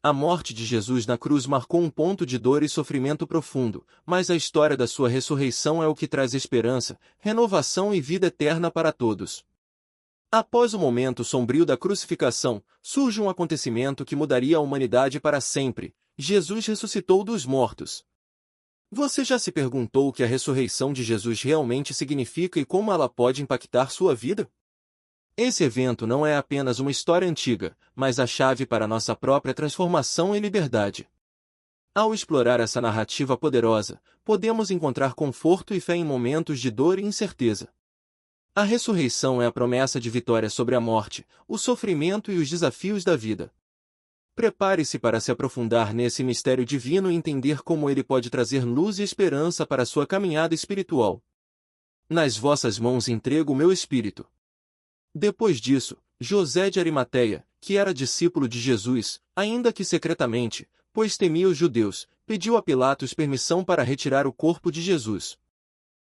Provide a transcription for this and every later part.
A morte de Jesus na cruz marcou um ponto de dor e sofrimento profundo, mas a história da sua ressurreição é o que traz esperança, renovação e vida eterna para todos. Após o momento sombrio da crucificação, surge um acontecimento que mudaria a humanidade para sempre. Jesus ressuscitou dos mortos. Você já se perguntou o que a ressurreição de Jesus realmente significa e como ela pode impactar sua vida? Esse evento não é apenas uma história antiga, mas a chave para nossa própria transformação e liberdade. Ao explorar essa narrativa poderosa, podemos encontrar conforto e fé em momentos de dor e incerteza. A ressurreição é a promessa de vitória sobre a morte, o sofrimento e os desafios da vida. Prepare-se para se aprofundar nesse mistério divino e entender como ele pode trazer luz e esperança para a sua caminhada espiritual. Nas vossas mãos entrego o meu espírito. Depois disso, José de Arimateia, que era discípulo de Jesus, ainda que secretamente, pois temia os judeus, pediu a Pilatos permissão para retirar o corpo de Jesus.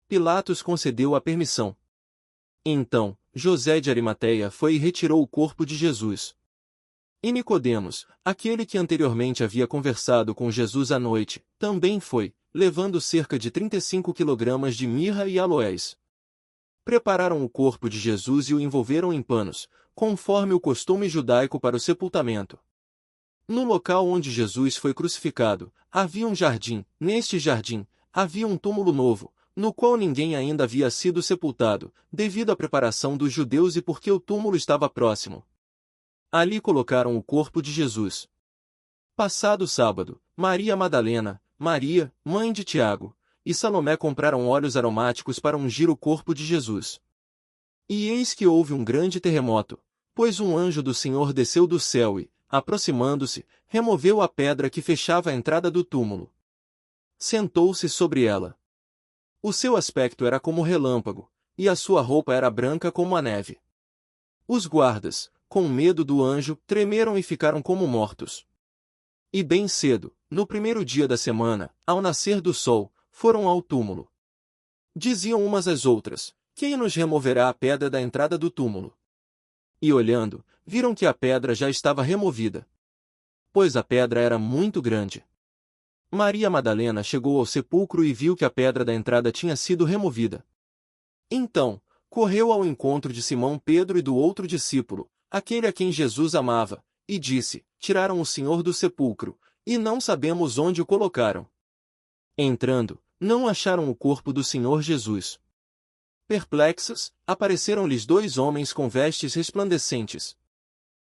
Pilatos concedeu a permissão. Então, José de Arimateia foi e retirou o corpo de Jesus. E Nicodemos, aquele que anteriormente havia conversado com Jesus à noite, também foi, levando cerca de 35 quilogramas de mirra e aloés. Prepararam o corpo de Jesus e o envolveram em panos, conforme o costume judaico para o sepultamento. No local onde Jesus foi crucificado, havia um jardim. Neste jardim, havia um túmulo novo, no qual ninguém ainda havia sido sepultado, devido à preparação dos judeus e porque o túmulo estava próximo. Ali colocaram o corpo de Jesus. Passado o sábado, Maria Madalena, Maria, mãe de Tiago, e Salomé compraram óleos aromáticos para ungir o corpo de Jesus. E eis que houve um grande terremoto, pois um anjo do Senhor desceu do céu e, aproximando-se, removeu a pedra que fechava a entrada do túmulo. Sentou-se sobre ela. O seu aspecto era como relâmpago, e a sua roupa era branca como a neve. Os guardas, com medo do anjo, tremeram e ficaram como mortos. E bem cedo, no primeiro dia da semana, ao nascer do sol, foram ao túmulo. Diziam umas às outras: quem nos removerá a pedra da entrada do túmulo? E olhando, viram que a pedra já estava removida, pois a pedra era muito grande. Maria Madalena chegou ao sepulcro e viu que a pedra da entrada tinha sido removida. Então, correu ao encontro de Simão Pedro e do outro discípulo, aquele a quem Jesus amava, e disse: tiraram o Senhor do sepulcro, e não sabemos onde o colocaram. Entrando, não acharam o corpo do Senhor Jesus. Perplexos, apareceram-lhes dois homens com vestes resplandecentes.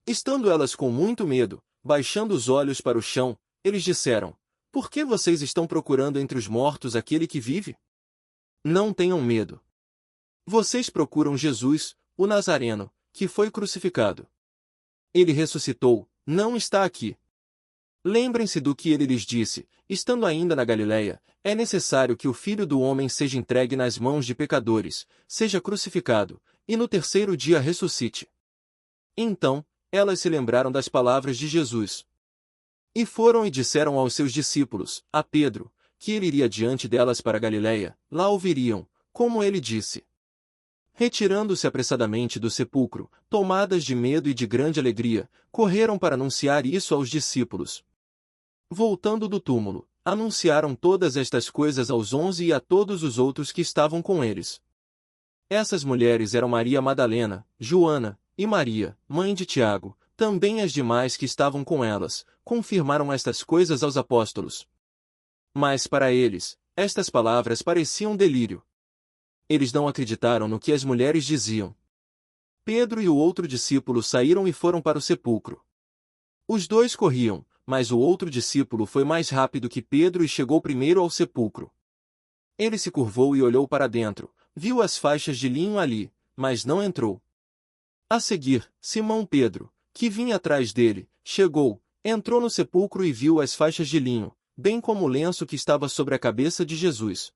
Estando elas com muito medo, baixando os olhos para o chão, eles disseram: por que vocês estão procurando entre os mortos aquele que vive? Não tenham medo. Vocês procuram Jesus, o Nazareno, que foi crucificado. Ele ressuscitou, não está aqui. Lembrem-se do que ele lhes disse: estando ainda na Galileia, é necessário que o Filho do Homem seja entregue nas mãos de pecadores, seja crucificado, e no terceiro dia ressuscite. Então, elas se lembraram das palavras de Jesus. E foram e disseram aos seus discípulos, a Pedro, que ele iria diante delas para Galileia, lá ouviriam, como ele disse. Retirando-se apressadamente do sepulcro, tomadas de medo e de grande alegria, correram para anunciar isso aos discípulos. Voltando do túmulo, anunciaram todas estas coisas aos 11 e a todos os outros que estavam com eles. Essas mulheres eram Maria Madalena, Joana, e Maria, mãe de Tiago, também as demais que estavam com elas, confirmaram estas coisas aos apóstolos. Mas para eles, estas palavras pareciam delírio. Eles não acreditaram no que as mulheres diziam. Pedro e o outro discípulo saíram e foram para o sepulcro. Os dois corriam, mas o outro discípulo foi mais rápido que Pedro e chegou primeiro ao sepulcro. Ele se curvou e olhou para dentro, viu as faixas de linho ali, mas não entrou. A seguir, Simão Pedro, que vinha atrás dele, chegou, entrou no sepulcro e viu as faixas de linho, bem como o lenço que estava sobre a cabeça de Jesus.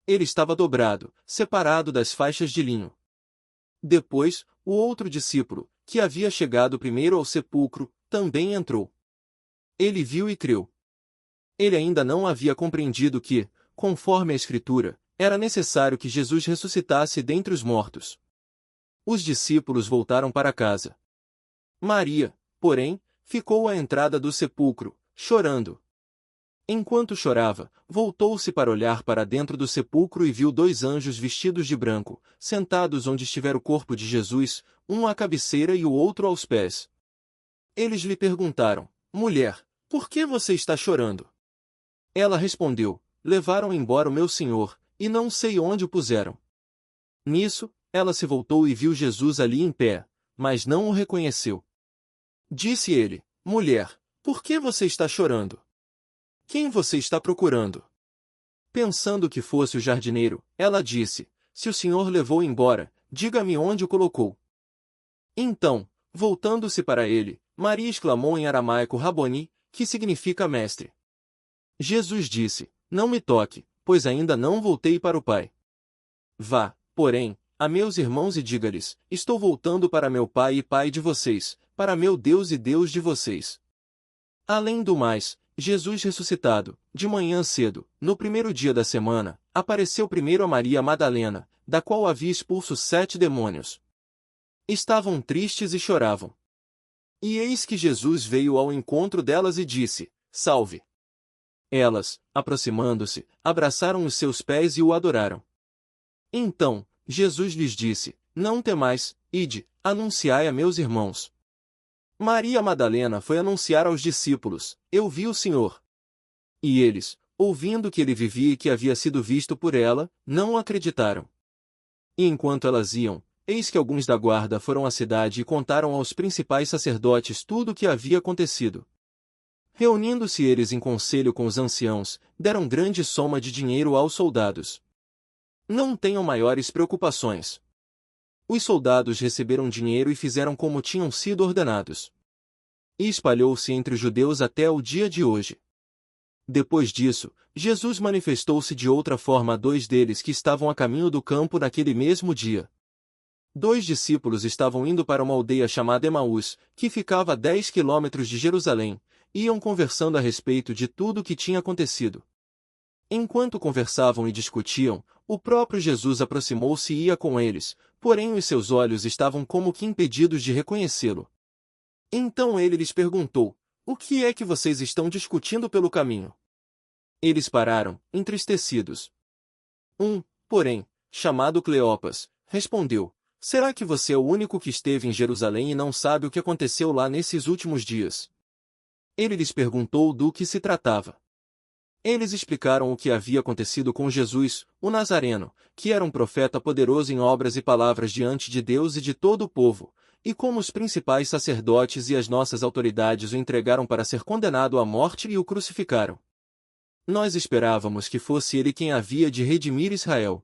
Ele estava dobrado, separado das faixas de linho. Depois, o outro discípulo, que havia chegado primeiro ao sepulcro, também entrou. Ele viu e creu. Ele ainda não havia compreendido que, conforme a Escritura, era necessário que Jesus ressuscitasse dentre os mortos. Os discípulos voltaram para casa. Maria, porém, ficou à entrada do sepulcro, chorando. Enquanto chorava, voltou-se para olhar para dentro do sepulcro e viu 2 anjos vestidos de branco, sentados onde estivera o corpo de Jesus, um à cabeceira e o outro aos pés. Eles lhe perguntaram: Mulher, por que você está chorando? Ela respondeu: Levaram embora o meu senhor, e não sei onde o puseram. Nisso, ela se voltou e viu Jesus ali em pé, mas não o reconheceu. Disse ele: Mulher, por que você está chorando? Quem você está procurando? Pensando que fosse o jardineiro, ela disse: Se o senhor levou embora, diga-me onde o colocou. Então, voltando-se para ele, Maria exclamou em aramaico Raboni, que significa mestre. Jesus disse: Não me toque, pois ainda não voltei para o Pai. Vá, porém, a meus irmãos e diga-lhes: Estou voltando para meu Pai e Pai de vocês, para meu Deus e Deus de vocês. Além do mais, Jesus ressuscitado, de manhã cedo, no primeiro dia da semana, apareceu primeiro a Maria Madalena, da qual havia expulso 7 demônios. Estavam tristes e choravam. E eis que Jesus veio ao encontro delas e disse: Salve! Elas, aproximando-se, abraçaram os seus pés e o adoraram. Então, Jesus lhes disse: Não temais, ide, anunciai a meus irmãos. Maria Madalena foi anunciar aos discípulos: Eu vi o Senhor. E eles, ouvindo que ele vivia e que havia sido visto por ela, não acreditaram. E enquanto elas iam, eis que alguns da guarda foram à cidade e contaram aos principais sacerdotes tudo o que havia acontecido. Reunindo-se eles em conselho com os anciãos, deram grande soma de dinheiro aos soldados. Não tenham maiores preocupações. Os soldados receberam dinheiro e fizeram como tinham sido ordenados. E espalhou-se entre os judeus até o dia de hoje. Depois disso, Jesus manifestou-se de outra forma a 2 deles que estavam a caminho do campo naquele mesmo dia. 2 discípulos estavam indo para uma aldeia chamada Emaús, que ficava a 10 quilômetros de Jerusalém, e iam conversando a respeito de tudo o que tinha acontecido. Enquanto conversavam e discutiam, o próprio Jesus aproximou-se e ia com eles, porém os seus olhos estavam como que impedidos de reconhecê-lo. Então ele lhes perguntou: O que é que vocês estão discutindo pelo caminho? Eles pararam, entristecidos. Porém, chamado Cleopas, respondeu: Será que você é o único que esteve em Jerusalém e não sabe o que aconteceu lá nesses últimos dias? Ele lhes perguntou do que se tratava. Eles explicaram o que havia acontecido com Jesus, o Nazareno, que era um profeta poderoso em obras e palavras diante de Deus e de todo o povo, e como os principais sacerdotes e as nossas autoridades o entregaram para ser condenado à morte e o crucificaram. Nós esperávamos que fosse ele quem havia de redimir Israel.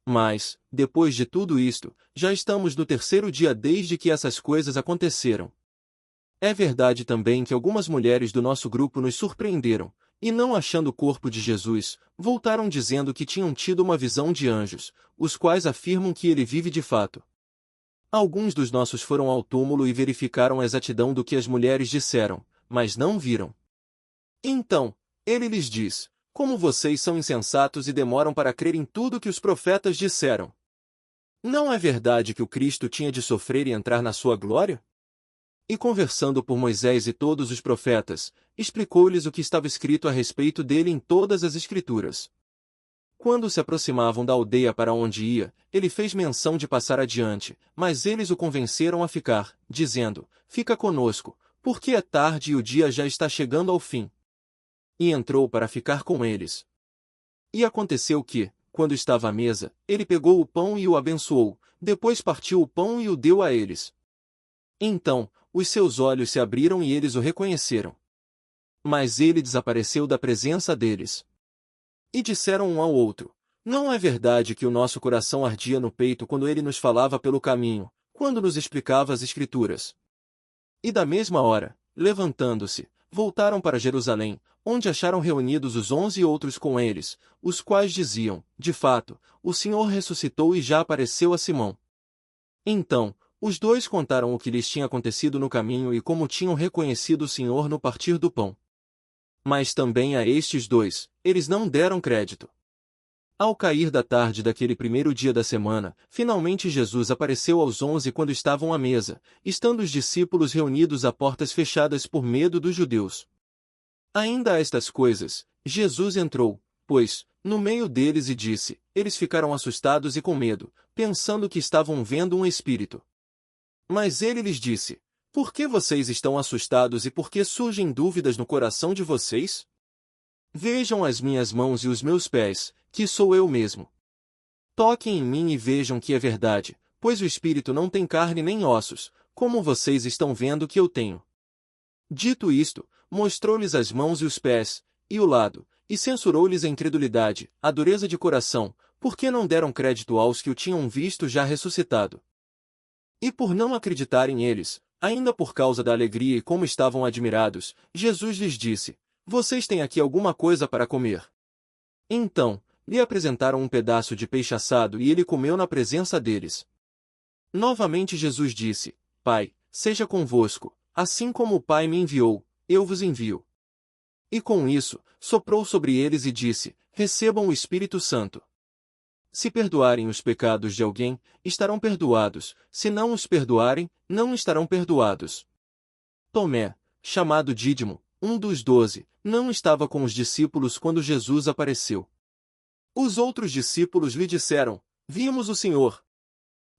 Mas, depois de tudo isto, já estamos no 3º dia desde que essas coisas aconteceram. É verdade também que algumas mulheres do nosso grupo nos surpreenderam, e não achando o corpo de Jesus, voltaram dizendo que tinham tido uma visão de anjos, os quais afirmam que ele vive de fato. Alguns dos nossos foram ao túmulo e verificaram a exatidão do que as mulheres disseram, mas não viram. Então, ele lhes diz: Como vocês são insensatos e demoram para crer em tudo que os profetas disseram? Não é verdade que o Cristo tinha de sofrer e entrar na sua glória? E conversando por Moisés e todos os profetas, explicou-lhes o que estava escrito a respeito dele em todas as Escrituras. Quando se aproximavam da aldeia para onde ia, ele fez menção de passar adiante, mas eles o convenceram a ficar, dizendo: Fica conosco, porque é tarde e o dia já está chegando ao fim. E entrou para ficar com eles. E aconteceu que, quando estava à mesa, ele pegou o pão e o abençoou, depois partiu o pão e o deu a eles. Então, os seus olhos se abriram e eles o reconheceram. Mas ele desapareceu da presença deles. E disseram um ao outro: Não é verdade que o nosso coração ardia no peito quando ele nos falava pelo caminho, quando nos explicava as Escrituras? E da mesma hora, levantando-se, voltaram para Jerusalém, onde acharam reunidos os 11 outros com eles, os quais diziam: De fato, o Senhor ressuscitou e já apareceu a Simão. Então, os 2 contaram o que lhes tinha acontecido no caminho e como tinham reconhecido o Senhor no partir do pão. Mas também a estes 2, eles não deram crédito. Ao cair da tarde daquele primeiro dia da semana, finalmente Jesus apareceu aos 11 quando estavam à mesa, estando os discípulos reunidos a portas fechadas por medo dos judeus. Ainda a estas coisas, Jesus entrou, pois, no meio deles e disse, eles ficaram assustados e com medo, pensando que estavam vendo um espírito. Mas ele lhes disse, por que vocês estão assustados e por que surgem dúvidas no coração de vocês? Vejam as minhas mãos e os meus pés, que sou eu mesmo. Toquem em mim e vejam que é verdade, pois o espírito não tem carne nem ossos, como vocês estão vendo que eu tenho. Dito isto, mostrou-lhes as mãos e os pés, e o lado, e censurou-lhes a incredulidade, a dureza de coração, porque não deram crédito aos que o tinham visto já ressuscitado. E por não acreditarem eles, ainda por causa da alegria e como estavam admirados, Jesus lhes disse, vocês têm aqui alguma coisa para comer? Então, lhe apresentaram um pedaço de peixe assado e ele comeu na presença deles. Novamente Jesus disse, Pai, seja convosco, assim como o Pai me enviou, eu vos envio. E com isso, soprou sobre eles e disse, recebam o Espírito Santo. Se perdoarem os pecados de alguém, estarão perdoados, se não os perdoarem, não estarão perdoados. Tomé, chamado Dídimo, um dos 12, não estava com os discípulos quando Jesus apareceu. Os outros discípulos lhe disseram, vimos o Senhor.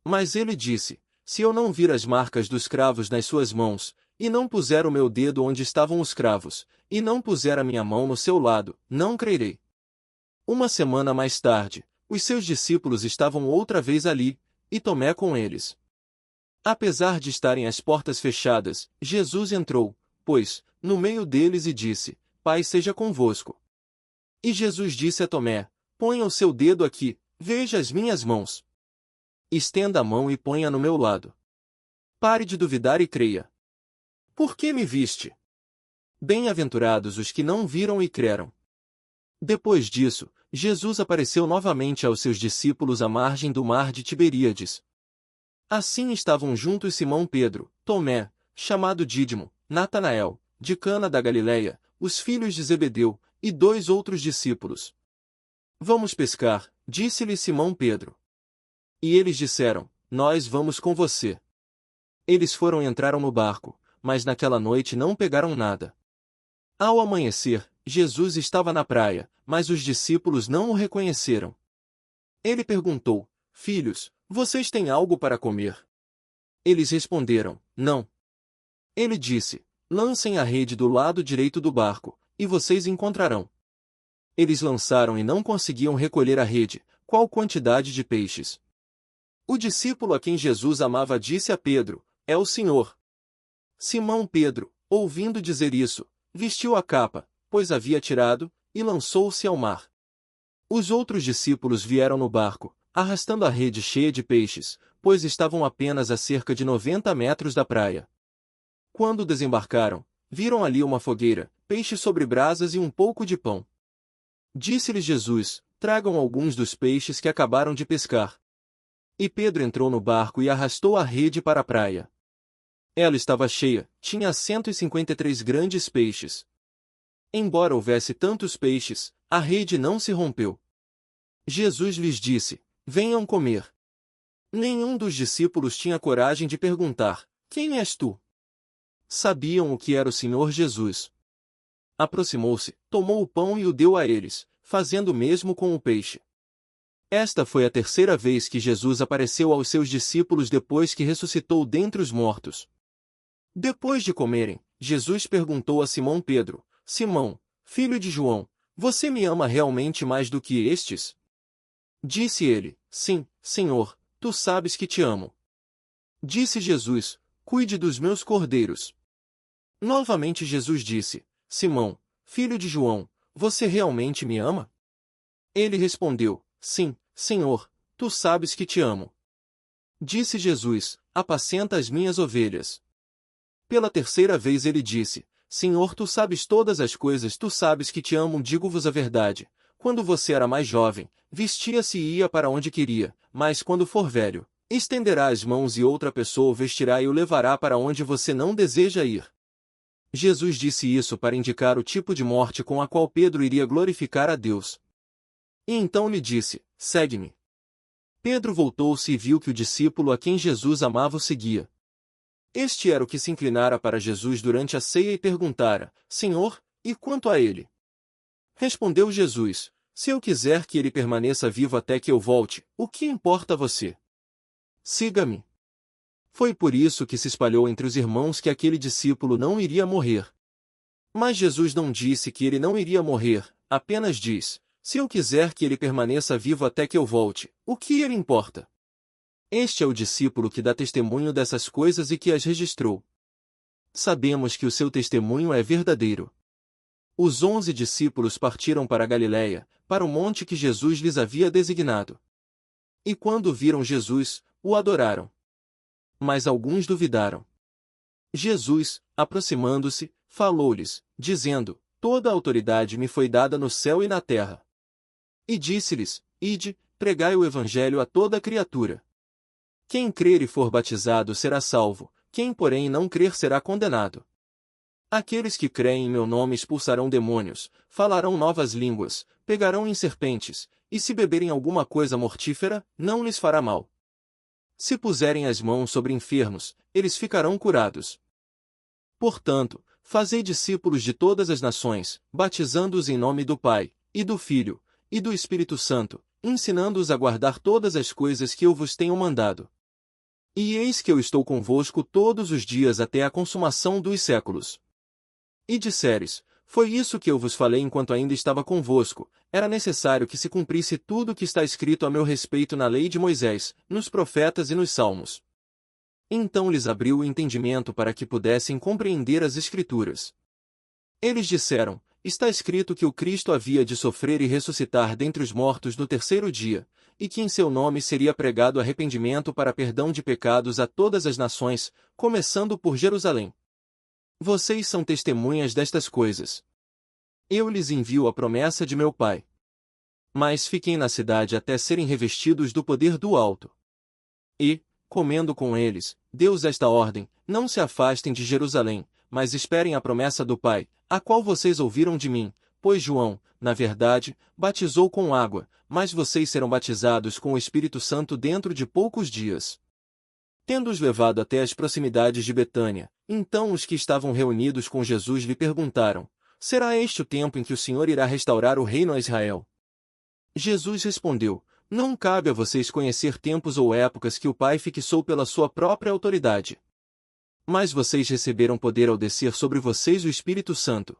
Mas ele disse, se eu não vir as marcas dos cravos nas suas mãos, e não puser o meu dedo onde estavam os cravos, e não puser a minha mão no seu lado, não crerei. Uma semana mais tarde, os seus discípulos estavam outra vez ali, e Tomé com eles. Apesar de estarem as portas fechadas, Jesus entrou, pois, no meio deles e disse, Pai seja convosco. E Jesus disse a Tomé, ponha o seu dedo aqui, veja as minhas mãos. Estenda a mão e ponha no meu lado. Pare de duvidar e creia. Por que me viste? Bem-aventurados os que não viram e creram. Depois disso, Jesus apareceu novamente aos seus discípulos à margem do mar de Tiberíades. Assim estavam juntos Simão Pedro, Tomé, chamado Dídimo, Natanael, de Cana da Galileia, os filhos de Zebedeu, e 2 outros discípulos. Vamos pescar, disse-lhe Simão Pedro. E eles disseram, nós vamos com você. Eles foram e entraram no barco, mas naquela noite não pegaram nada. Ao amanhecer, Jesus estava na praia, mas os discípulos não o reconheceram. Ele perguntou, filhos, vocês têm algo para comer? Eles responderam, não. Ele disse, lancem a rede do lado direito do barco, e vocês encontrarão. Eles lançaram e não conseguiam recolher a rede, qual quantidade de peixes. O discípulo a quem Jesus amava disse a Pedro, é o Senhor. Simão Pedro, ouvindo dizer isso, vestiu a capa, pois havia tirado, e lançou-se ao mar. Os outros discípulos vieram no barco, arrastando a rede cheia de peixes, pois estavam apenas a cerca de 90 metros da praia. Quando desembarcaram, viram ali uma fogueira, peixe sobre brasas e um pouco de pão. Disse-lhes Jesus, tragam alguns dos peixes que acabaram de pescar. E Pedro entrou no barco e arrastou a rede para a praia. Ela estava cheia, tinha 153 grandes peixes. Embora houvesse tantos peixes, a rede não se rompeu. Jesus lhes disse, venham comer. Nenhum dos discípulos tinha coragem de perguntar, quem és tu? Sabiam o que era o Senhor Jesus. Aproximou-se, tomou o pão e o deu a eles, fazendo o mesmo com o peixe. Esta foi a terceira vez que Jesus apareceu aos seus discípulos depois que ressuscitou dentre os mortos. Depois de comerem, Jesus perguntou a Simão Pedro, Simão, filho de João, você me ama realmente mais do que estes? Disse ele, sim, Senhor, tu sabes que te amo. Disse Jesus, cuide dos meus cordeiros. Novamente Jesus disse, Simão, filho de João, você realmente me ama? Ele respondeu, sim, Senhor, tu sabes que te amo. Disse Jesus, apacenta as minhas ovelhas. Pela terceira vez ele disse, Senhor, tu sabes todas as coisas, tu sabes que te amo, digo-vos a verdade. Quando você era mais jovem, vestia-se e ia para onde queria, mas quando for velho, estenderá as mãos e outra pessoa o vestirá e o levará para onde você não deseja ir. Jesus disse isso para indicar o tipo de morte com a qual Pedro iria glorificar a Deus. E então lhe disse: segue-me. Pedro voltou-se e viu que o discípulo a quem Jesus amava o seguia. Este era o que se inclinara para Jesus durante a ceia e perguntara: Senhor, e quanto a ele? Respondeu Jesus: se eu quiser que ele permaneça vivo até que eu volte, o que importa a você? Siga-me. Foi por isso que se espalhou entre os irmãos que aquele discípulo não iria morrer. Mas Jesus não disse que ele não iria morrer, apenas diz: se eu quiser que ele permaneça vivo até que eu volte, o que ele importa? Este é o discípulo que dá testemunho dessas coisas e que as registrou. Sabemos que o seu testemunho é verdadeiro. Os 11 discípulos partiram para a Galiléia, para o monte que Jesus lhes havia designado. E quando viram Jesus, o adoraram. Mas alguns duvidaram. Jesus, aproximando-se, falou-lhes, dizendo: toda a autoridade me foi dada no céu e na terra. E disse-lhes: ide, pregai o evangelho a toda criatura. Quem crer e for batizado será salvo, quem porém não crer será condenado. Aqueles que creem em meu nome expulsarão demônios, falarão novas línguas, pegarão em serpentes, e se beberem alguma coisa mortífera, não lhes fará mal. Se puserem as mãos sobre enfermos, eles ficarão curados. Portanto, fazei discípulos de todas as nações, batizando-os em nome do Pai, e do Filho, e do Espírito Santo, ensinando-os a guardar todas as coisas que eu vos tenho mandado. E eis que eu estou convosco todos os dias até a consumação dos séculos. E disseres: foi isso que eu vos falei enquanto ainda estava convosco, era necessário que se cumprisse tudo o que está escrito a meu respeito na lei de Moisés, nos profetas e nos salmos. Então lhes abriu o entendimento para que pudessem compreender as Escrituras. Eles disseram: está escrito que o Cristo havia de sofrer e ressuscitar dentre os mortos no terceiro dia, e que em seu nome seria pregado arrependimento para perdão de pecados a todas as nações, começando por Jerusalém. Vocês são testemunhas destas coisas. Eu lhes envio a promessa de meu Pai. Mas fiquem na cidade até serem revestidos do poder do alto. E, comendo com eles, deu-os esta ordem: não se afastem de Jerusalém, mas esperem a promessa do Pai, a qual vocês ouviram de mim, pois João, na verdade, batizou com água, mas vocês serão batizados com o Espírito Santo dentro de poucos dias. Tendo-os levado até as proximidades de Betânia, então os que estavam reunidos com Jesus lhe perguntaram: será este o tempo em que o Senhor irá restaurar o reino a Israel? Jesus respondeu: não cabe a vocês conhecer tempos ou épocas que o Pai fixou pela sua própria autoridade. Mas vocês receberam poder ao descer sobre vocês o Espírito Santo.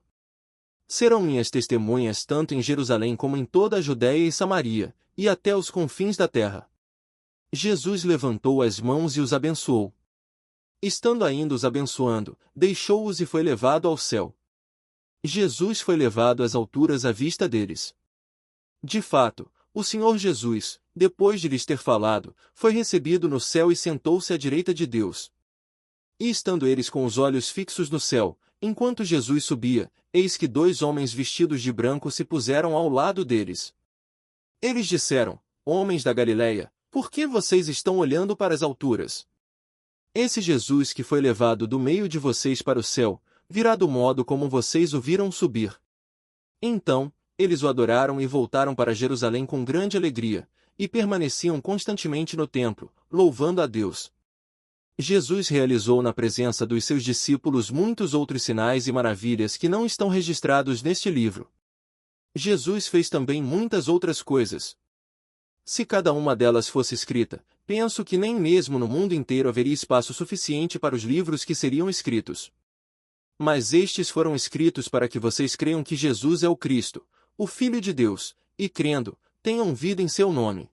Serão minhas testemunhas tanto em Jerusalém como em toda a Judéia e Samaria, e até os confins da terra. Jesus levantou as mãos e os abençoou. Estando ainda os abençoando, deixou-os e foi levado ao céu. Jesus foi levado às alturas à vista deles. De fato, o Senhor Jesus, depois de lhes ter falado, foi recebido no céu e sentou-se à direita de Deus. E estando eles com os olhos fixos no céu, enquanto Jesus subia, eis que 2 homens vestidos de branco se puseram ao lado deles. Eles disseram: homens da Galiléia, por que vocês estão olhando para as alturas? Esse Jesus que foi levado do meio de vocês para o céu, virá do modo como vocês o viram subir. Então, eles o adoraram e voltaram para Jerusalém com grande alegria, e permaneciam constantemente no templo, louvando a Deus. Jesus realizou na presença dos seus discípulos muitos outros sinais e maravilhas que não estão registrados neste livro. Jesus fez também muitas outras coisas. Se cada uma delas fosse escrita, penso que nem mesmo no mundo inteiro haveria espaço suficiente para os livros que seriam escritos. Mas estes foram escritos para que vocês creiam que Jesus é o Cristo, o Filho de Deus, e crendo, tenham vida em seu nome.